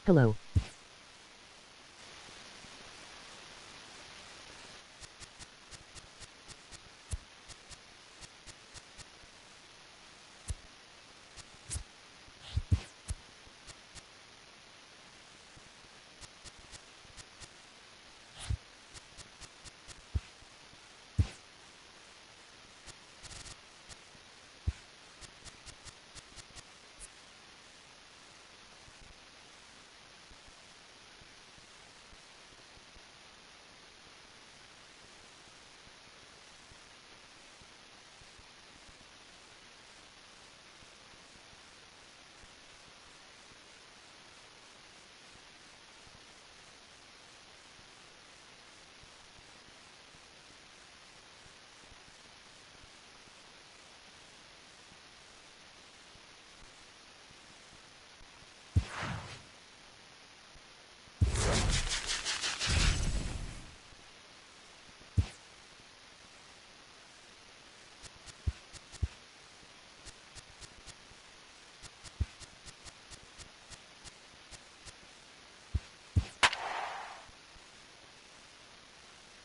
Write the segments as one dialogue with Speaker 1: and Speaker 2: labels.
Speaker 1: Hello.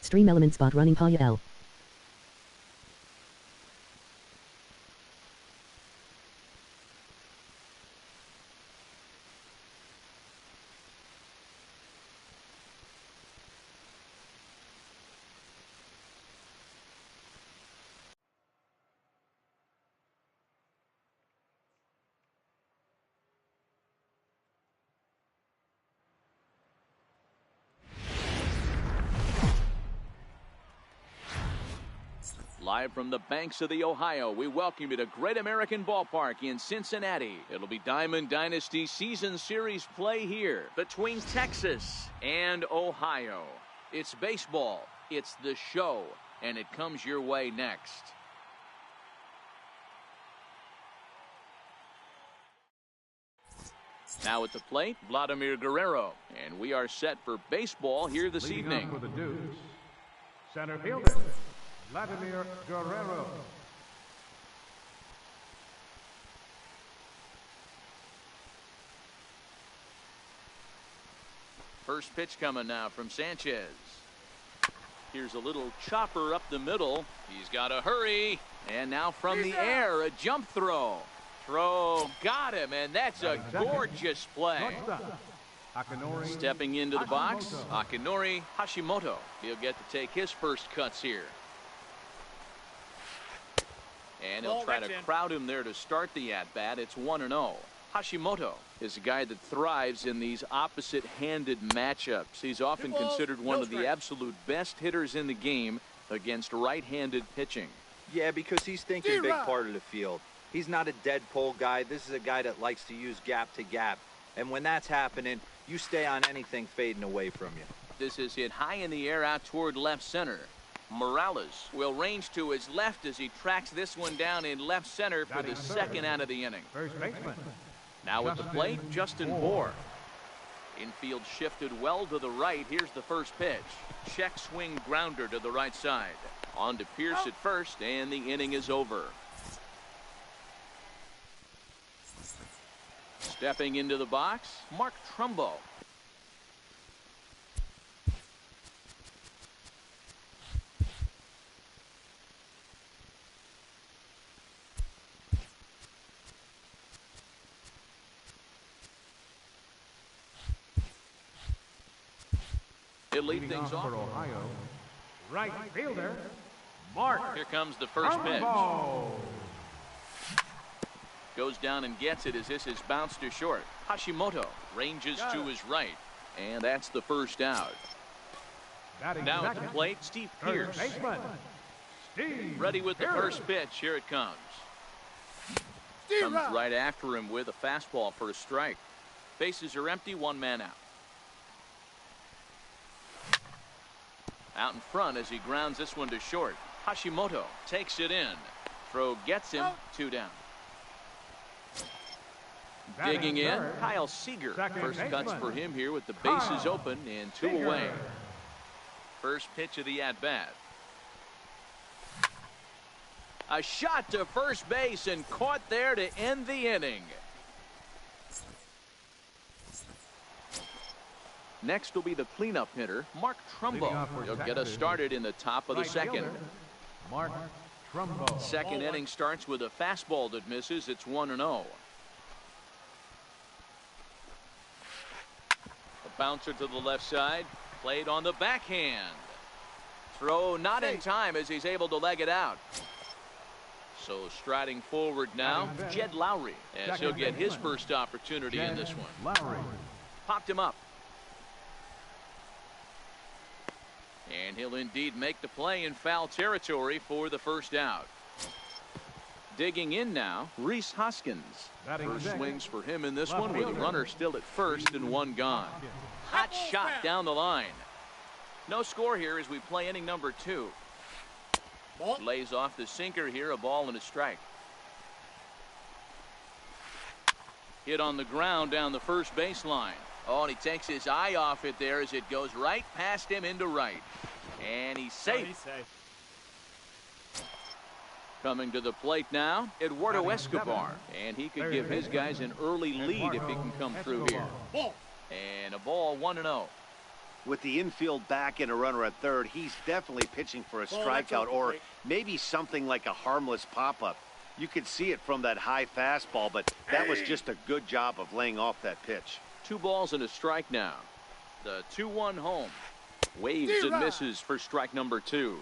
Speaker 1: Stream element spot running Paya L.
Speaker 2: Live from the banks of the Ohio, we welcome you to Great American Ballpark in Cincinnati. It'll be Diamond Dynasty Season Series play here between Texas and Ohio. It's baseball, it's the show, and it comes your way next. Now at the plate, Vladimir Guerrero, and we are set for baseball here this evening.
Speaker 3: For the Dukes, center fielder, Vladimir Guerrero.
Speaker 2: First pitch coming now from Sanchez. Here's a little chopper up the middle. He's got to hurry. And now from the air, a jump throw. Throw got him, and that's a gorgeous play. Stepping into the box, Akinori Hashimoto. He'll get to take his first cuts here. And he'll try to crowd him there to start the at-bat. It's 1-0. Hashimoto is a guy that thrives in these opposite-handed matchups. He's often considered one of the absolute best hitters in the game against right-handed pitching.
Speaker 4: Yeah, because he's thinking big part of the field. He's not a dead pull guy. This is a guy that likes to use gap to gap. And when that's happening, you stay on anything fading away from you.
Speaker 2: This is hit high in the air out toward left center. Morales will range to his left as he tracks this one down in left center for the second out of the inning.
Speaker 3: First baseman.
Speaker 2: Now at the plate, Justin Bour. Infield shifted well to the right. Here's the first pitch. Check swing grounder to the right side. On to Pierce at first, and the inning is over. Stepping into the box, Mark Trumbo. He'll lead things off.
Speaker 3: For Ohio, right fielder, Mark.
Speaker 2: Here comes the first pitch. Goes down and gets it as this is bounced to short. Hashimoto ranges to his right. And that's the first out. Now at the plate, Steve Pierce. Ready with the first pitch. Here it comes. Comes right after him with a fastball for a strike. Bases are empty, one man out. Out in front as he grounds this one to short. Hashimoto takes it in. Throw gets him, 2 down. Digging in, Kyle Seager. First cuts for him here with the bases open and 2 away. First pitch of the at-bat. A shot to first base and caught there to end the inning. Next will be the cleanup hitter, Mark
Speaker 3: Leading
Speaker 2: Trumbo.
Speaker 3: off for
Speaker 2: He'll get
Speaker 3: Texas,
Speaker 2: us started in the top of the
Speaker 3: right
Speaker 2: second.
Speaker 3: fielder, Mark Trumbo.
Speaker 2: Second inning starts with a fastball that misses. It's 1-0. A bouncer to the left side. Played on the backhand. Throw not in time as he's able to leg it out. So striding forward now, Jed Lowry, as he'll get his first opportunity in this one.
Speaker 3: Lowry.
Speaker 2: Popped him up. And he'll indeed make the play in foul territory for the first out. Digging in now, Rhys Hoskins. First swings for him in this one with a runner still at first and one gone. Hot shot down the line. No score here as we play inning number 2. Lays off the sinker here, a ball and a strike. Hit on the ground down the first baseline. Oh, and he takes his eye off it there as it goes right past him into right. And he's safe. Coming to the plate now, Eduardo Escobar. And he could give his guys an early lead if he can come through here. And a ball, 1-0.
Speaker 5: With the infield back and a runner at third, he's definitely pitching for a strikeout or maybe something like a harmless pop-up. You could see it from that high fastball, but that was just a good job of laying off that pitch.
Speaker 2: 2 balls and a strike now. The 2-1 home. Waves and misses for strike number 2.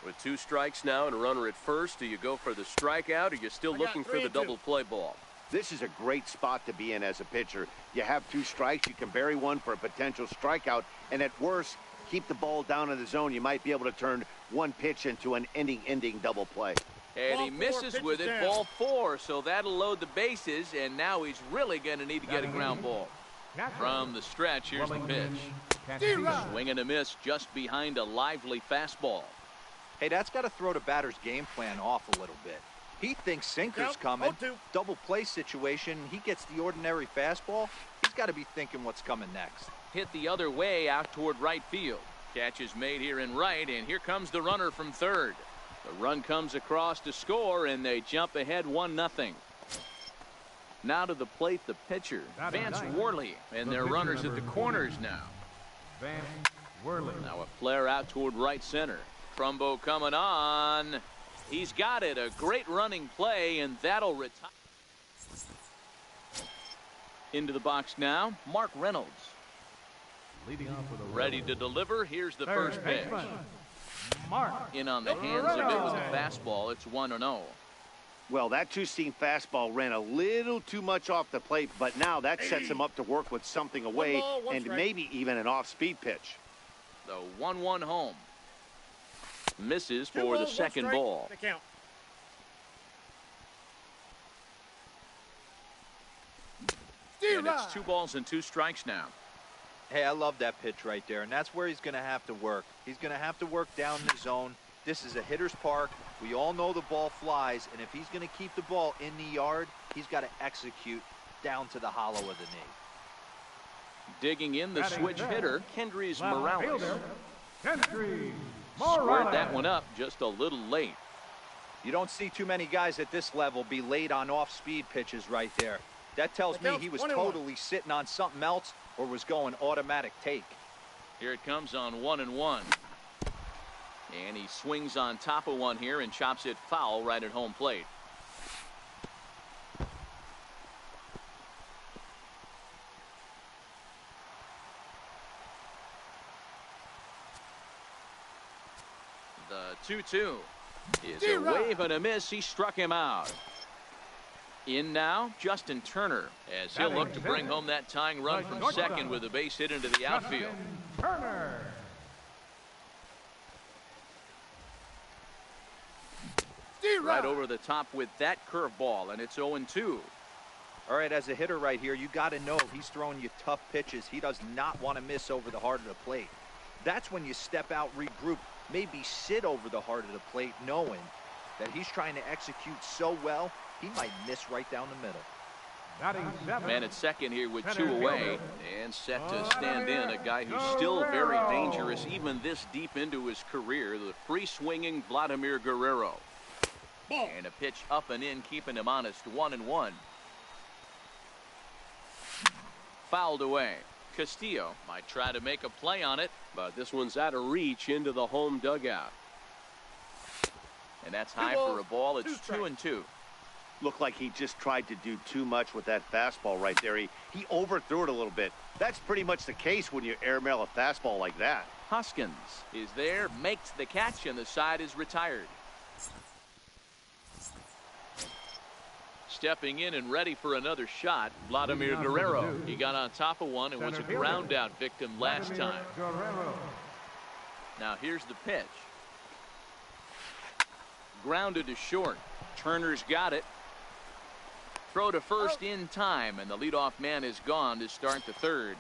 Speaker 6: With 2 strikes now and a runner at first, do you go for the strikeout or are you still looking for the double play ball?
Speaker 5: This is a great spot to be in as a pitcher. You have 2 strikes, you can bury one for a potential strikeout, and at worst, keep the ball down in the zone. You might be able to turn one pitch into an ending double play.
Speaker 2: And he misses with it, ball 4, so that'll load the bases, and now he's really going to need to get a ground ball. From the stretch, here's the pitch. Swing and a miss just behind a lively fastball.
Speaker 4: Hey, that's got to throw the batter's game plan off a little bit. He thinks sinker's coming. Double play situation. He gets the ordinary fastball. He's got to be thinking what's coming next.
Speaker 2: Hit the other way out toward right field. Catch is made here in right, and here comes the runner from third. The run comes across to score, and they jump ahead 1-0. Now to the plate, the pitcher, Vance Worley, and their runners at the corners now.
Speaker 3: Vance Worley.
Speaker 2: Now a flare out toward right center. Trumbo coming on. He's got it. A great running play, and that'll retire. Into the box now, Mark Reynolds.
Speaker 3: Leading off with a
Speaker 2: Ready to deliver. Here's the first pitch.
Speaker 3: Mark.
Speaker 2: In on the hands of it with a fastball. It's 1-0.
Speaker 5: Well, that 2-seam fastball ran a little too much off the plate, but now that sets him up to work with something away and maybe even an off-speed pitch.
Speaker 2: The 1-1 home. Misses for the second ball. And it's 2 balls and 2 strikes now.
Speaker 4: Hey, I love that pitch right there, and that's where he's going to have to work. He's going to have to work down the zone. This is a hitter's park. We all know the ball flies, and if he's going to keep the ball in the yard, he's got to execute down to the hollow of the knee.
Speaker 2: Digging in, the switch hitter, Kendrys Morales.
Speaker 3: Kendrys
Speaker 2: Squared that one up just a little late.
Speaker 4: You don't see too many guys at this level be late on off-speed pitches right there. That tells me he was totally sitting on something else or was going automatic take.
Speaker 2: Here it comes on 1-1. And he swings on top of one here and chops it foul right at home plate. The 2-2 is a wave and a miss. He struck him out. In now, Justin Turner, as he'll look to bring home that tying run from second with a base hit into the outfield.
Speaker 3: Turner.
Speaker 2: Right over the top with that curveball, and it's 0-2.
Speaker 4: All right, as a hitter right here, you got to know he's throwing you tough pitches. He does not want to miss over the heart of the plate. That's when you step out, regroup, maybe sit over the heart of the plate, knowing that he's trying to execute so well, he might miss right down the middle.
Speaker 2: Man at second here with 2 away and set to stand in. A guy who's still very dangerous even this deep into his career, the free-swinging Vladimir Guerrero. And a pitch up and in, keeping him honest. 1-1. Fouled away. Castillo might try to make a play on it,
Speaker 6: but this one's out of reach into the home dugout.
Speaker 2: And that's high for a ball. It's 2-2.
Speaker 5: Looked like he just tried to do too much with that fastball right there. He overthrew it a little bit. That's pretty much the case when you airmail a fastball like that.
Speaker 2: Hoskins is there, makes the catch, and the side is retired. Stepping in and ready for another shot, Vladimir Guerrero. He got on top of one and was a ground out victim last time. Now here's the pitch. Grounded to short. Turner's got it. Throw to first in time, and the leadoff man is gone to start the third.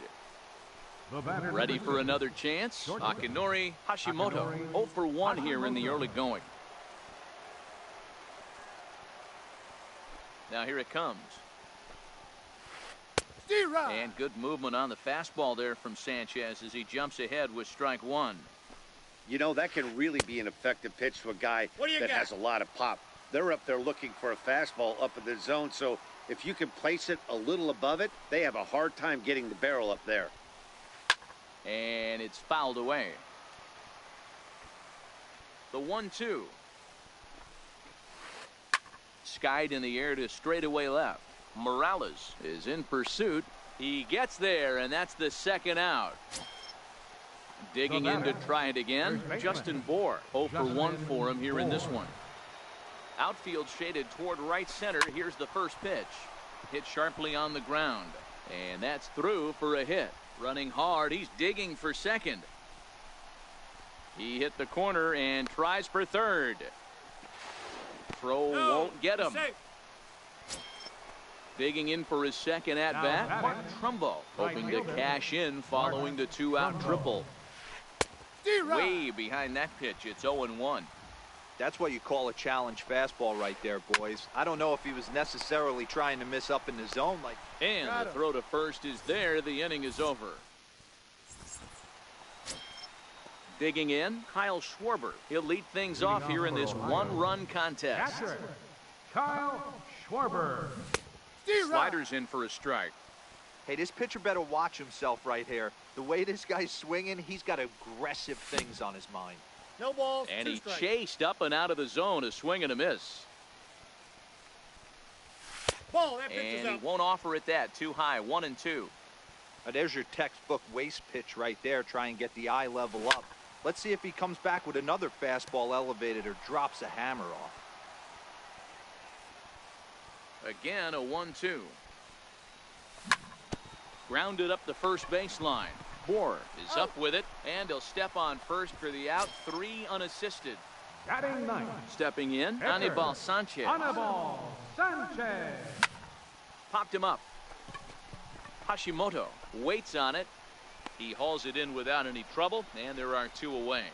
Speaker 2: Ready for another chance. Akinori Hashimoto 0 for 1 here in the early going. Now here it comes. And good movement on the fastball there from Sanchez as he jumps ahead with strike one.
Speaker 5: You know, that can really be an effective pitch to a guy that has a lot of pop. They're up there looking for a fastball up in the zone, so if you can place it a little above it, they have a hard time getting the barrel up there.
Speaker 2: And it's fouled away. The 1-2. Skied in the air to straightaway left. Morales is in pursuit. He gets there, and that's the second out. Digging in to try it again, Justin Bour. 0 for 1 for him here in this one. Outfield shaded toward right center. Here's the first pitch. Hit sharply on the ground. And that's through for a hit. Running hard. He's digging for second. He hit the corner and tries for third. Throw won't get him. Digging in for his second at bat, Mark Trumbo, hoping to cash in following the 2-out triple. Way behind that pitch. It's 0-1.
Speaker 4: That's what you call a challenge fastball right there, boys. I don't know if he was necessarily trying to miss up in the zone.
Speaker 2: And the throw to first is there. The inning is over. Digging in, Kyle Schwarber. He'll lead things off here in this one-run contest.
Speaker 3: Catcher, Kyle Schwarber.
Speaker 2: Sliders in for a strike.
Speaker 4: Hey, this pitcher better watch himself right here. The way this guy's swinging, he's got aggressive things on his mind.
Speaker 7: No balls.
Speaker 2: And he chased up and out of the zone, a swing and a miss.
Speaker 7: Ball, that pitch is
Speaker 2: And he
Speaker 7: out.
Speaker 2: won't offer it that. Too high, 1-2.
Speaker 4: Now, there's your textbook waste pitch right there. Try and get the eye level up. Let's see if he comes back with another fastball elevated or drops a hammer off.
Speaker 2: Again, a 1-2. Grounded up the first baseline. Bour is up with it, and he'll step on first for the out. 3 unassisted.
Speaker 3: Batting ninth,
Speaker 2: Stepping in, Anibal Sanchez.
Speaker 3: Anibal Sanchez.
Speaker 2: Popped him up. Hashimoto waits on it. He hauls it in without any trouble, and there are 2 away.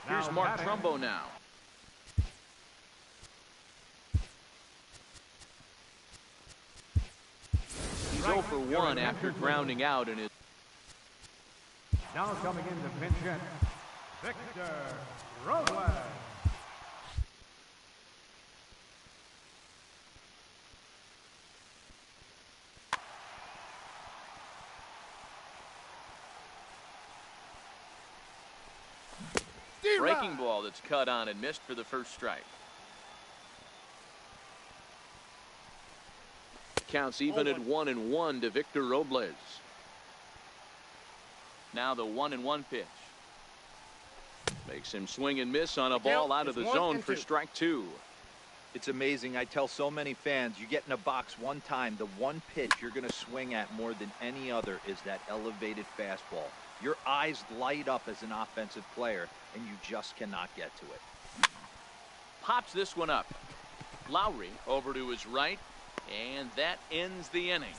Speaker 2: Here's
Speaker 3: Now
Speaker 2: Mark
Speaker 3: batting.
Speaker 2: Trumbo now. He's 0 for 1 after grounding out in his.
Speaker 3: Now coming in to pinch hit, Victor Robles.
Speaker 2: Breaking ball that's cut on and missed for the first strike. Counts even at 1-1 to Victor Robles. Now the 1-1 pitch. Makes him swing and miss on a ball out of the zone for strike 2.
Speaker 4: It's amazing. I tell so many fans, you get in a box one time, the one pitch you're going to swing at more than any other is that elevated fastball. Your eyes light up as an offensive player, and you just cannot get to it.
Speaker 2: Pops this one up. Lowry over to his right, and that ends the inning.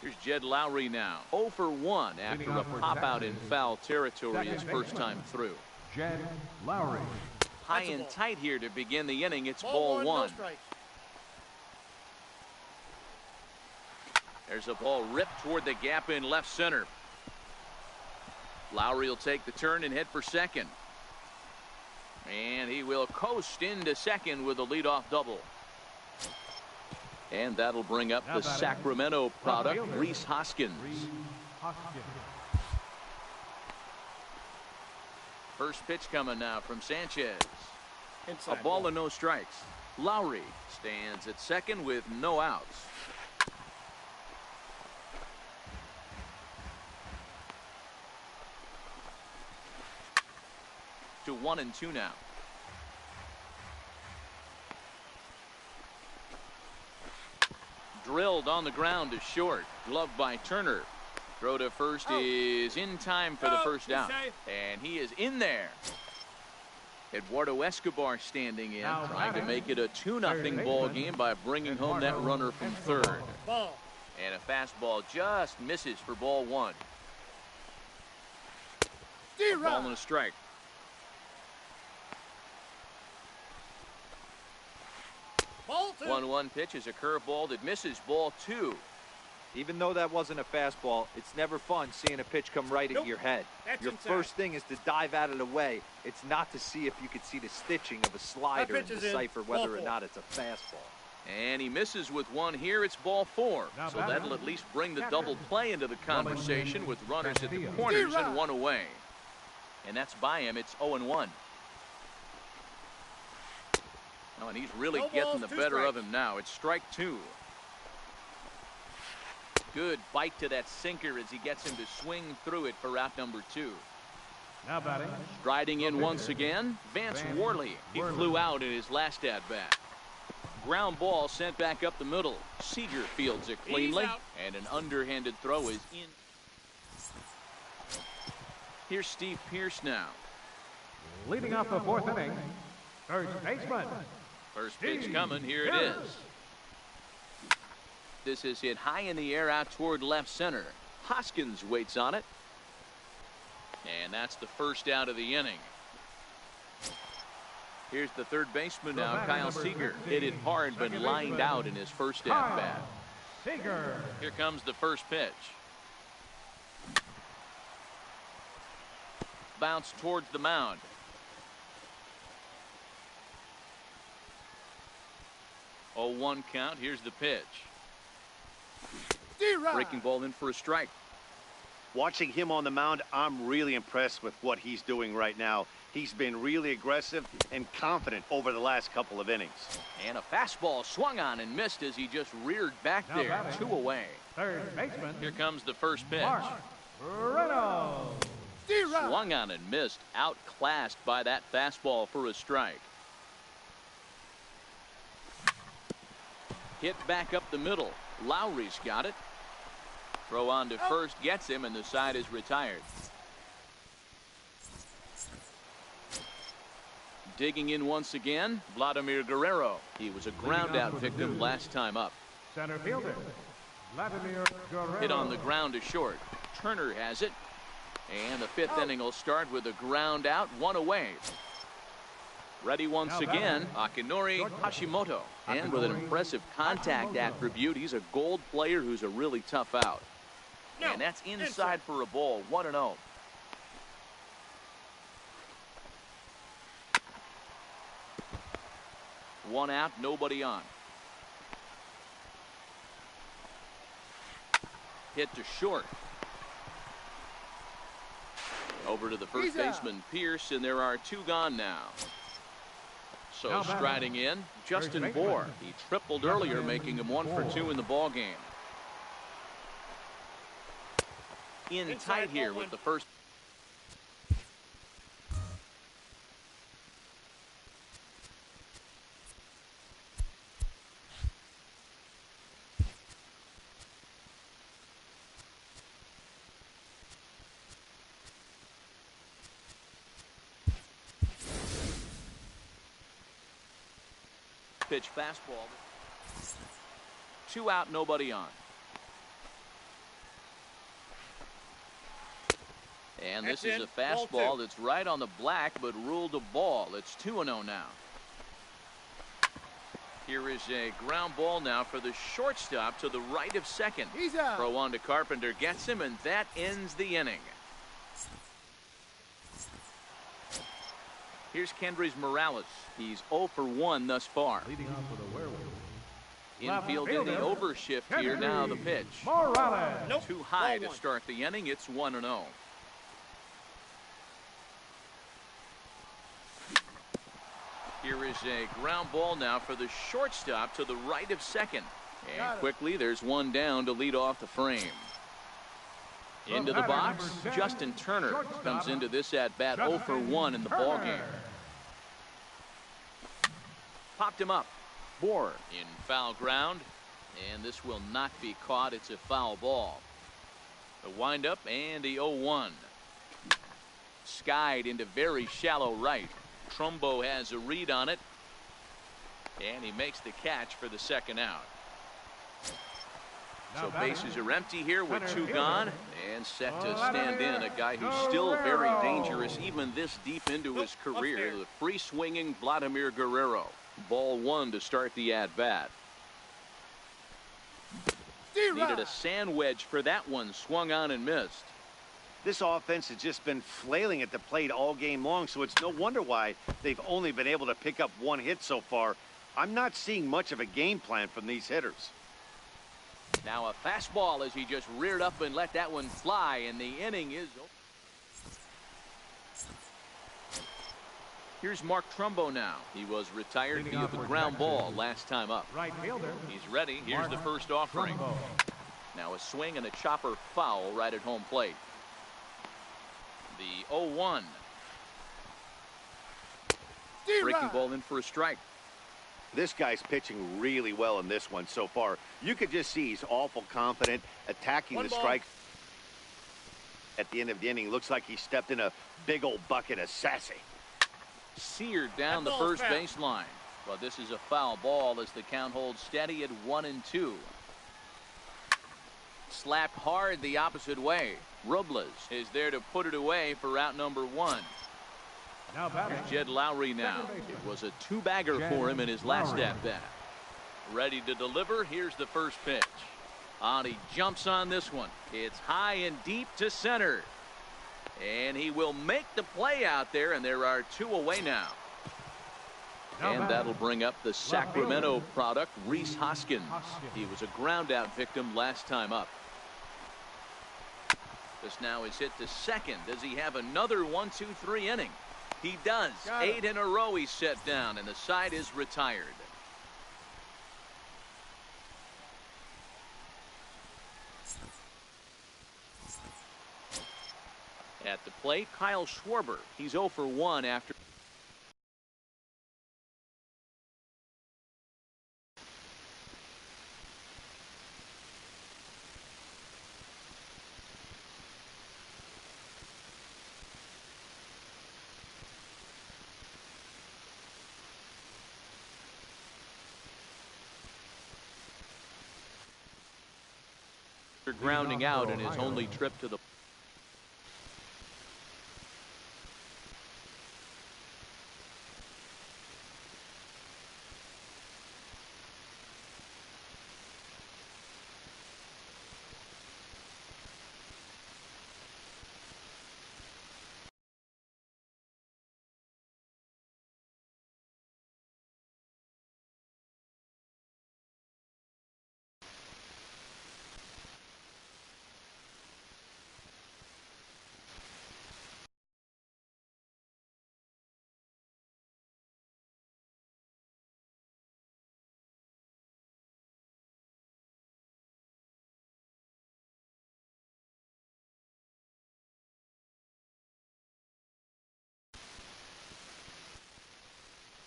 Speaker 2: Here's Jed Lowry now. 0 for 1 after a pop-out in foul territory his first time through.
Speaker 3: Jed Lowry.
Speaker 2: High and tight here to begin the inning. It's
Speaker 7: Ball
Speaker 2: ball 1.
Speaker 7: no strikes.
Speaker 2: There's a ball ripped toward the gap in left center. Lowry will take the turn and head for second. And he will coast into second with a leadoff double. And that'll bring up the Sacramento product, Rhys Hoskins. First pitch coming now from Sanchez. A ball and no strikes. Lowry stands at second with no outs. To 1-2 now. Drilled on the ground to short. Gloved by Turner. Throw to first is in time for the first out. And he is in there. Eduardo Escobar standing in, trying to make it a 2-0 ball game by bringing home that runner from third. And a fastball just misses for ball one. Ball and a strike. 1-1 pitch is a curveball that misses ball two.
Speaker 4: Even though that wasn't a fastball, it's never fun seeing a pitch come right at your head. Your first thing is to dive out of the way. It's not to see if you could see the stitching of a slider and decipher whether or not it's a fastball.
Speaker 2: And he misses with one here. It's ball four. So that'll at least bring the double play into the conversation with runners at the corners and one away. And that's by him. It's 0-1. Oh, and he's really getting the better of him now. It's strike two. Good bite to that sinker as he gets him to swing through it for out number two.
Speaker 3: Now batting.
Speaker 2: Striding in once again, Vance Worley. He flew out in his last at-bat. Ground ball sent back up the middle. Seager fields it cleanly, and an underhanded throw is in. Here's Steve Pearce now.
Speaker 3: Leading off the fourth inning, first baseman.
Speaker 2: First pitch coming. Here it is. This is hit high in the air out toward left center. Hoskins waits on it. And that's the first out of the inning. Here's the third baseman now, Kyle Seager. Hit it hard but lined out in his first at-bat.
Speaker 3: Seager.
Speaker 2: Here comes the first pitch. Bounce towards the mound. Oh, 1 count. Here's the pitch. Breaking ball in for a strike.
Speaker 5: Watching him on the mound, I'm really impressed with what he's doing right now. He's been really aggressive and confident over the last couple of innings.
Speaker 2: And a fastball swung on and missed as he just reared back there. 2 away.
Speaker 3: Third baseman.
Speaker 2: Here comes the first pitch.
Speaker 3: Reynolds.
Speaker 2: Swung on and missed. Outclassed by that fastball for a strike. Hit back up the middle. Lowry's got it. Throw on to first gets him, and the side is retired. Digging in once again, Vladimir Guerrero. He was a ground out victim last time up.
Speaker 3: Center fielder, Vladimir Guerrero.
Speaker 2: Hit on the ground to short. Turner has it. And the fifth inning will start with a ground out, 1 away. Ready once again, Akinori Hashimoto. And with an impressive contact attribute, he's a gold player who's a really tough out. And that's inside for a ball, 1-0. One out, nobody on. Hit to short. Over to the first baseman, Pearce, and there are 2 gone now. So striding in, Justin Bour. He tripled earlier, making him 1 for 2 in the ball game. In tight here with the first. Pitch fastball. 2 out, nobody on. And this is a fastball that's right on the black, but ruled a ball. It's 2-0 now. Here is a ground ball now for the shortstop to the right of second.
Speaker 7: He's out.
Speaker 2: Throw on to Carpenter, gets him, and that ends the inning. Here's Kendrys Morales. He's 0 for 1 thus far.
Speaker 3: Leading off with a werewolf.
Speaker 2: Infield in the overshift here. Now the pitch.
Speaker 3: Morales.
Speaker 7: Nope.
Speaker 2: Too high
Speaker 7: Ball
Speaker 2: to start the inning. It's 1-0. Here is a ground ball now for the shortstop to the right of second. And quickly there's one down to lead off the frame. Into the box, Justin Turner comes into this at bat 0 for 1 in the ballgame. Popped him up. Bohr in foul ground, and this will not be caught. It's a foul ball. The windup and the 0-1. Skied into very shallow right. Trumbo has a read on it, and he makes the catch for the second out. So bases are empty here with 2 gone, and set to stand in a guy who's still very dangerous even this deep into his career, the free swinging Vladimir Guerrero. Ball 1 to start the at bat. Needed a sand wedge for that one, swung on and missed.
Speaker 5: This offense has just been flailing at the plate all game long, so it's no wonder why they've only been able to pick up 1 hit so far. I'm not seeing much of a game plan from these hitters.
Speaker 2: Now a fastball as he just reared up and let that one fly, and the inning is over. Here's Mark Trumbo now. He was retired via the ground ball last time up.
Speaker 3: Right fielder.
Speaker 2: He's ready. Here's the first offering. Now a swing and a chopper foul right at home plate. The 0-1. Breaking ball in for a strike.
Speaker 5: This guy's pitching really well in this one so far. You could just see he's awful confident, attacking the strike. At the end of the inning, looks like he stepped in a big old bucket of sassy.
Speaker 2: Seared down the first baseline. But this is a foul ball as the count holds steady at 1-2. Slapped hard the opposite way. Robles is there to put it away for out number 1. Here's Jed Lowry now. It was a 2-bagger for him in his last at-bat. Ready to deliver. Here's the first pitch. He jumps on this one. It's high and deep to center. And he will make the play out there, and there are 2 away now. And that'll bring up the Sacramento product, Rhys Hoskins. He was a ground-out victim last time up. This now is hit to second. Does he have another 1-2-3 inning? He does. 8 in a row he's set down, and the side is retired. At the plate, Kyle Schwarber. He's 0 for 1 after. Grounding out in his only trip to the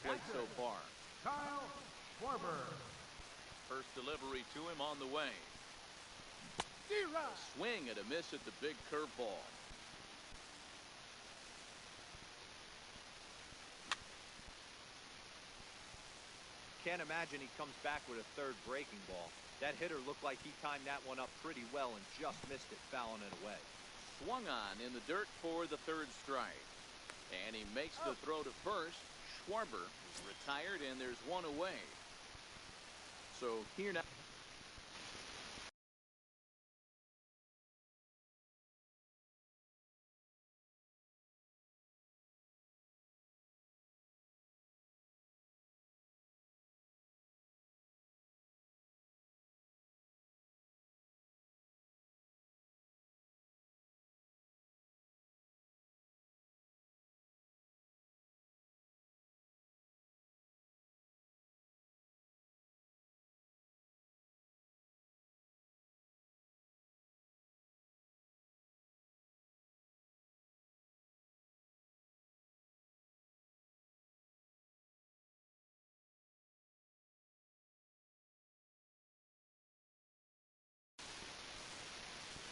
Speaker 2: plate so far.
Speaker 3: Kyle Schwarber.
Speaker 2: First delivery to him on the way. A swing and a miss at the big curveball.
Speaker 4: Can't imagine he comes back with a third breaking ball. That hitter looked like he timed that one up pretty well and just missed it, fouling it away.
Speaker 2: Swung on in the dirt for the third strike. And he makes the throw to first. Schwarber is retired, and there's 1 away. So here now.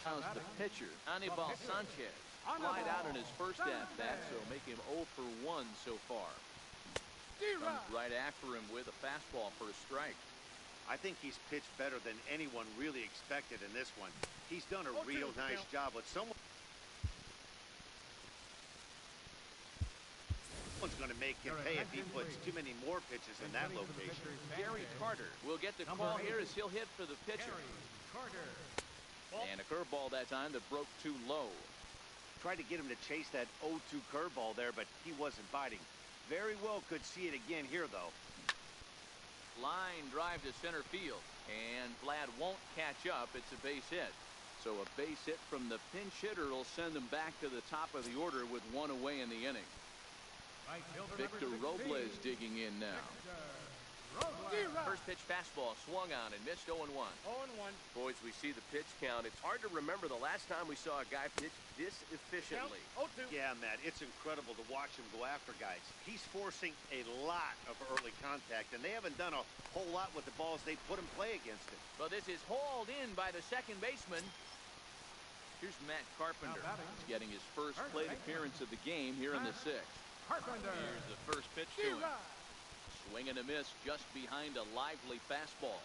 Speaker 2: How's the pitcher, Anibal Sanchez, flied out in his first at-bat, so make him 0 for 1 so far. Comes right after him with a fastball for a strike.
Speaker 5: I think he's pitched better than anyone really expected in this one. He's done a real nice job with someone. Someone's going to make him pay if he puts too many more pitches in that location.
Speaker 2: Gary Carter will get the call here as he'll hit for the pitcher. And a curveball that time that broke too low.
Speaker 5: Tried to get him to chase that 0-2 curveball there, but he wasn't biting. Very well could see it again here, though.
Speaker 2: Line drive to center field, and Vlad won't catch up. It's a base hit. So a base hit from the pinch hitter will send them back to the top of the order with one away in the inning. Victor Robles digging in now. First pitch fastball swung on and missed 0-1.
Speaker 7: 0-1.
Speaker 6: Boys, we see the pitch count. It's hard to remember the last time we saw a guy pitch this efficiently.
Speaker 7: 0-2.
Speaker 5: Yeah, Matt, it's incredible to watch him go after guys. He's forcing a lot of early contact, and they haven't done a whole lot with the balls they put in play against him.
Speaker 2: Well, this is hauled in by the second baseman. Here's Matt Carpenter. He's getting his first plate appearance of the game here in the sixth. Here's the first pitch to him. Swing and a miss just behind a lively fastball.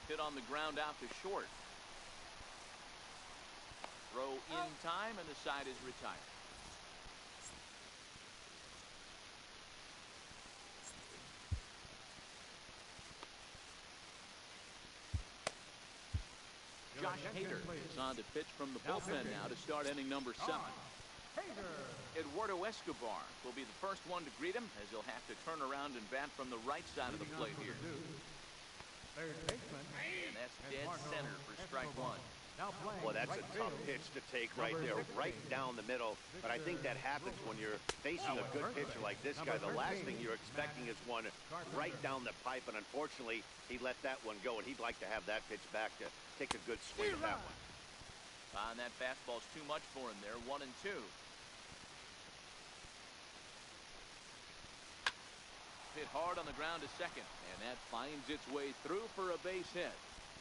Speaker 2: Hit on the ground out to short. Throw in time, and the side is retired. Josh Hader is on to pitch from the bullpen now to start inning number 7. Eduardo Escobar will be the first one to greet him, as he'll have to turn around and bat from the right side of the plate here. And that's dead center for strike 1.
Speaker 5: Well, that's a tough pitch to take right there, right down the middle. But I think that happens when you're facing a good pitcher like this guy. The last thing you're expecting is one right down the pipe, and unfortunately, he let that one go, and he'd like to have that pitch back to take a good swing at that one.
Speaker 2: And that fastball's too much for him there, 1-2. Hit hard on the ground to second, and that finds its way through for a base hit.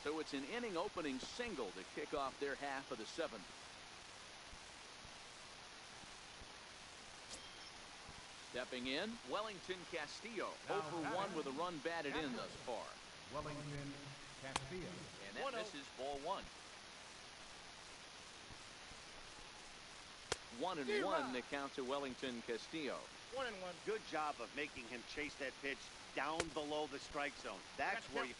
Speaker 2: So it's an inning opening single to kick off their half of the 7th. Stepping in, Wellington Castillo, 0 for 1 with a run batted in thus far.
Speaker 3: Wellington Castillo.
Speaker 2: And that misses ball 1. 1-1 the count to Wellington Castillo.
Speaker 7: 1-1.
Speaker 5: Good job of making him chase that pitch down below the strike zone. That's where you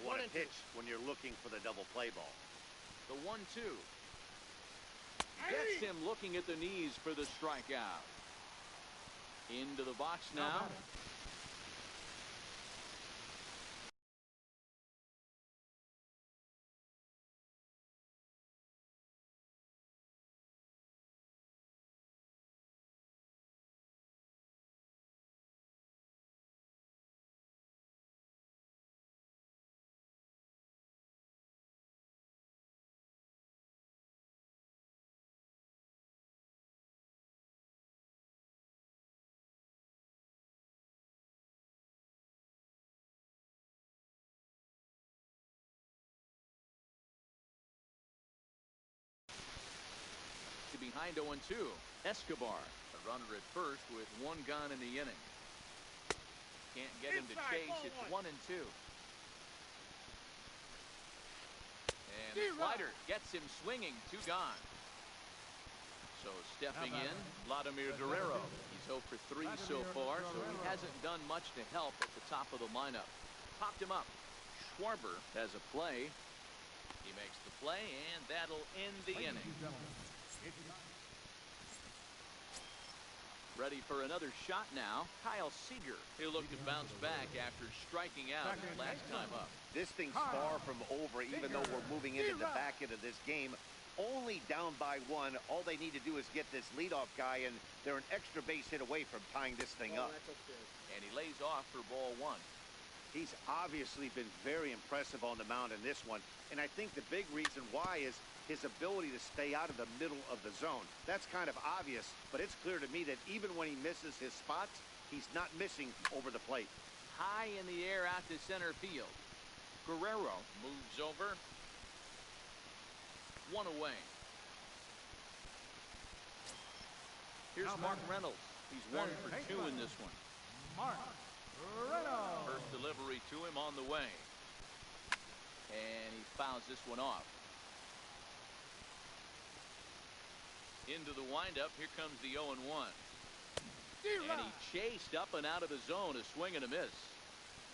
Speaker 5: want to pitch when you're looking for the double play ball.
Speaker 2: The 1-2. Gets him looking at the knees for the strikeout. Into the box now. behind 0-2. Escobar, a runner at first with 1 gone in the inning. Can't get him to chase. It's 1-2. And the slider gets him swinging. 2 gone. So stepping in, Vladimir Guerrero. He's 0 for 3 so far, so he hasn't done much to help at the top of the lineup. Popped him up. Schwarber has a play. He makes the play, and that'll end the inning. Ready for another shot now. Kyle Seager. He'll look to bounce back after striking out his last time up.
Speaker 5: This thing's far from over, even though we're moving into the back end of this game. Only down by 1. All they need to do is get this leadoff guy, and they're an extra base hit away from tying this thing up.
Speaker 2: And he lays off for ball 1.
Speaker 5: He's obviously been very impressive on the mound in this one, and I think the big reason why is his ability to stay out of the middle of the zone. That's kind of obvious, but it's clear to me that even when he misses his spots, he's not missing over the plate.
Speaker 2: High in the air out to center field. Guerrero moves over. 1 away. Here's Mark Reynolds. He's 1 for 2 in this one.
Speaker 3: Mark Reynolds.
Speaker 2: First delivery to him on the way. And he fouls this one off. Into the windup. Here comes the 0-1. And he chased up and out of the zone. A swing and a miss.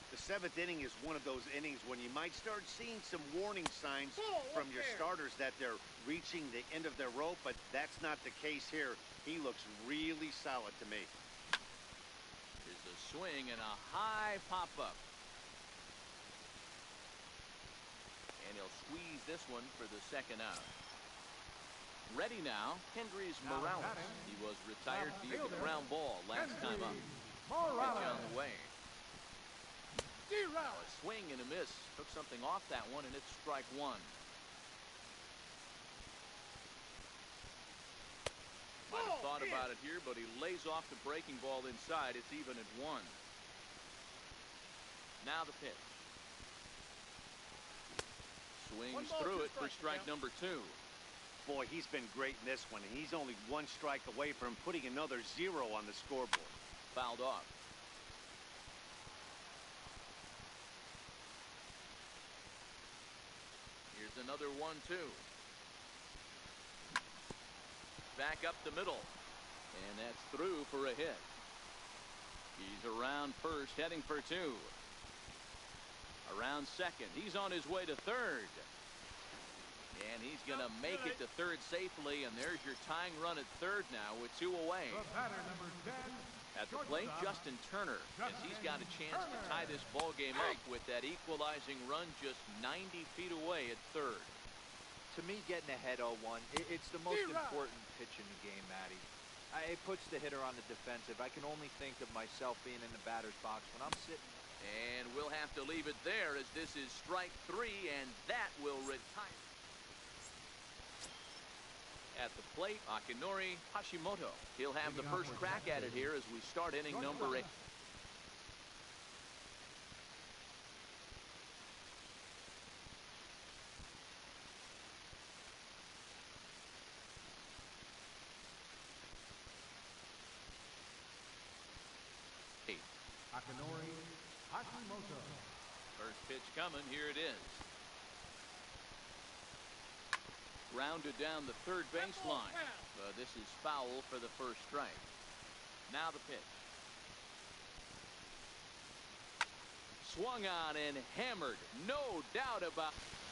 Speaker 5: The 7th inning is one of those innings when you might start seeing some warning signs from your starters that they're reaching the end of their rope, but that's not the case here. He looks really solid to me.
Speaker 2: Here's a swing and a high pop-up. And he'll squeeze this one for the 2nd out. Ready now, Kendrys Morales. He was retired via the ground ball last time up. Pitch on the way. Now a swing and a miss. Took something off that one, and it's strike 1. Might have thought about it here, but he lays off the breaking ball inside. It's even at 1. Now the pitch. Swings through it for strike number 2.
Speaker 5: Boy, he's been great in this one. He's only 1 strike away from putting another 0 on the scoreboard.
Speaker 2: Fouled off. Here's another 1-2. Back up the middle. And that's through for a hit. He's around first, heading for 2. Around second. He's on his way to third. And he's going to make it to third safely. And there's your tying run at third now with 2 away. At the plate, Justin Turner, as he's got a chance to tie this ball game up with that equalizing run just 90 feet away at third.
Speaker 4: To me, getting ahead 0-1, it's the most important pitch in the game, Matty. It puts the hitter on the defensive. I can only think of myself being in the batter's box when I'm sitting.
Speaker 2: And we'll have to leave it there as this is strike 3, and that will retire. At the plate, Akinori Hashimoto. He'll have the first crack at it here as we start inning number 8.
Speaker 3: Akinori Hashimoto.
Speaker 2: First pitch coming. Here it is. Rounded down the third baseline. This is foul for the first strike. Now the pitch. Swung on and hammered. No doubt about it.